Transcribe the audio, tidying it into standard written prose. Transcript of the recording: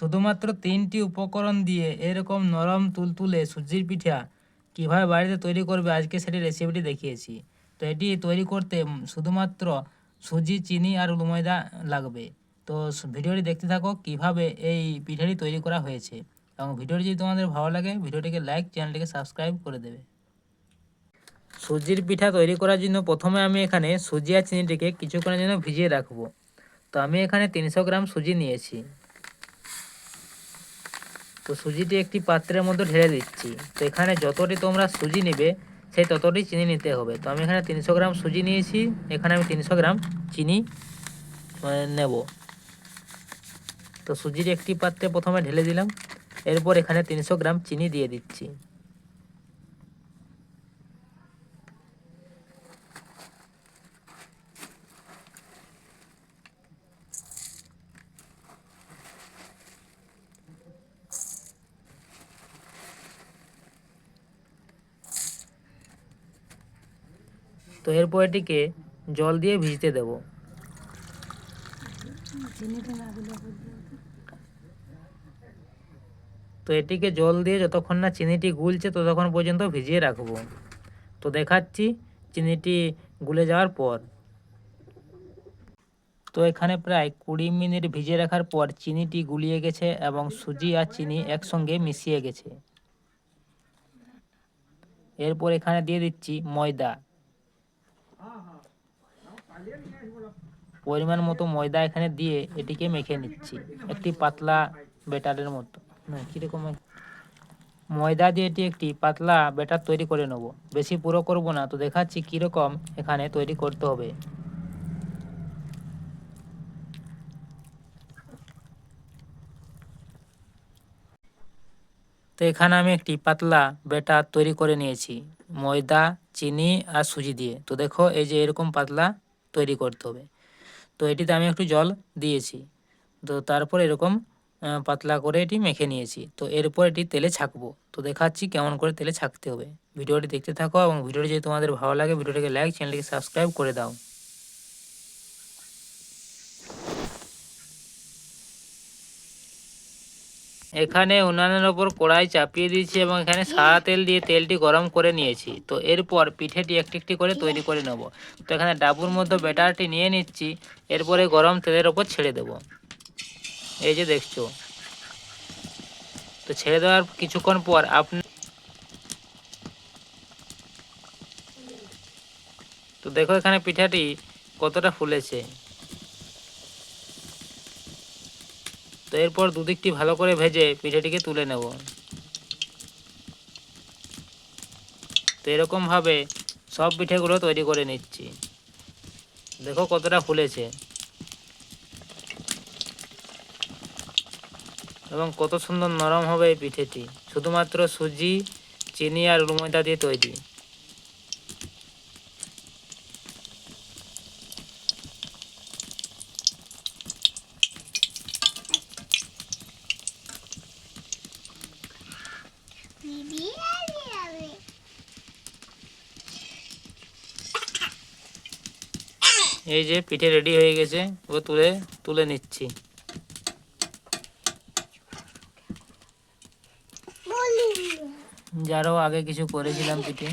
শুধুমাত্র 3টি উপকরণ দিয়ে এরকম নরম তুলতুলে সুজির পিঠা কীভাবে বাড়িতে তৈরি করবে আজকে সেটি রেসিপিটি দেখিয়েছি। তো এটি তৈরি করতে শুধুমাত্র সুজি, চিনি আর ময়দা লাগবে। তো ভিডিওটি দেখতে থাকো কীভাবে এই পিঠাটি তৈরি করা হয়েছে, এবং ভিডিওটি যদি তোমাদের ভালো লাগে ভিডিওটিকে লাইক, চ্যানেলটিকে সাবস্ক্রাইব করে দেবে। সুজির পিঠা তৈরি করার জন্য প্রথমে আমি এখানে সুজি আর চিনিটিকে কিছুক্ষণের জন্য ভিজিয়ে রাখবো। তো আমি এখানে 300 গ্রাম সুজি নিয়েছি। তো সুজিটি একটি পাত্রের মধ্যে ঢেলে দিচ্ছি। তো এখানে যতটি তোমরা সুজি নেবে সেই ততটি চিনি নিতে হবে। তো আমি এখানে 300 গ্রাম সুজি নিয়েছি, এখানে আমি 300 গ্রাম চিনি নেব। তো সুজির একটি পাত্রে প্রথমে ঢেলে দিলাম, এরপর এখানে 300 গ্রাম চিনি দিয়ে দিচ্ছি। তো এরপর এটিকে জল দিয়ে ভিজতে দেব। তো এটিকে জল দিয়ে যতক্ষণ না চিনিটি গুলছে ততক্ষণ পর্যন্ত ভিজিয়ে রাখবো। তো দেখাচ্ছি চিনিটি গুলে যাওয়ার পর। তো এখানে প্রায় 20 মিনিট ভিজিয়ে রাখার পর চিনিটি গুলিয়ে গেছে এবং সুজি আর চিনি একসঙ্গে মিশিয়ে গেছে। এরপর এখানে দিয়ে দিচ্ছি ময়দা। পরিমাণ মতো ময়দা এখানে দিয়ে এটিকে মেখে নিচ্ছি একটি পাতলা ব্যাটারের মতো। কীরকম ময়দা দিয়ে এটি একটি পাতলা ব্যাটার তৈরি করে নেব, বেশি পুরো করব না। তো দেখাচ্ছি কীরকম এখানে তৈরি করতে হবে। তো এখানে আমি একটি পাতলা ব্যাটার তৈরি করে নিয়েছি ময়দা, চিনি আর সুজি দিয়ে। তো দেখো এই যে এরকম পাতলা তৈরি করতে হবে। তো এটিতে আমি একটু জল দিয়েছি। তো তারপর এরকম পাতলা করে এটি মেখে নিয়েছি। তো এরপর এটি তেলে ছাঁকবো। তো দেখাচ্ছি কেমন করে তেলে ছাঁকতে হবে। ভিডিওটি দেখতে থাকো, এবং ভিডিওটি যদি তোমাদের ভালো লাগে ভিডিওটিকে লাইক, চ্যানেলটিকে সাবস্ক্রাইব করে দাও। এখানে উনানের ওপর কড়াই চাপিয়ে দিয়েছি এবং এখানে সাদা তেল দিয়ে তেলটি গরম করে নিয়েছি। তো এরপর পিঠেটি একটি একটি করে তৈরি করে নেব। তো এখানে ডাবুর মধ্যে ব্যাটারটি নিয়ে নিচ্ছি, এরপরে গরম তেলের ওপর ছেড়ে দেব। এই যে দেখছো। তো ছেড়ে দেওয়ার কিছুক্ষণ পর তো দেখো এখানে পিঠাটি কতটা ফুলেছে। তো এরপর দুদিকটি ভালো করে ভেজে পিঠেটিকে তুলে নেব। তো এরকমভাবে সব পিঠেগুলো তৈরি করে নিচ্ছি। দেখো কতটা ফুলেছে এবং কত সুন্দর নরম হবে এই পিঠেটি, শুধুমাত্র সুজি, চিনি আর ময়দা দিয়ে তৈরি। এই যে পিঠে রেডি হয়ে গেছে, ও তুলে নিচ্ছি। যারও আগে কিছু করেছিলাম পিঠে।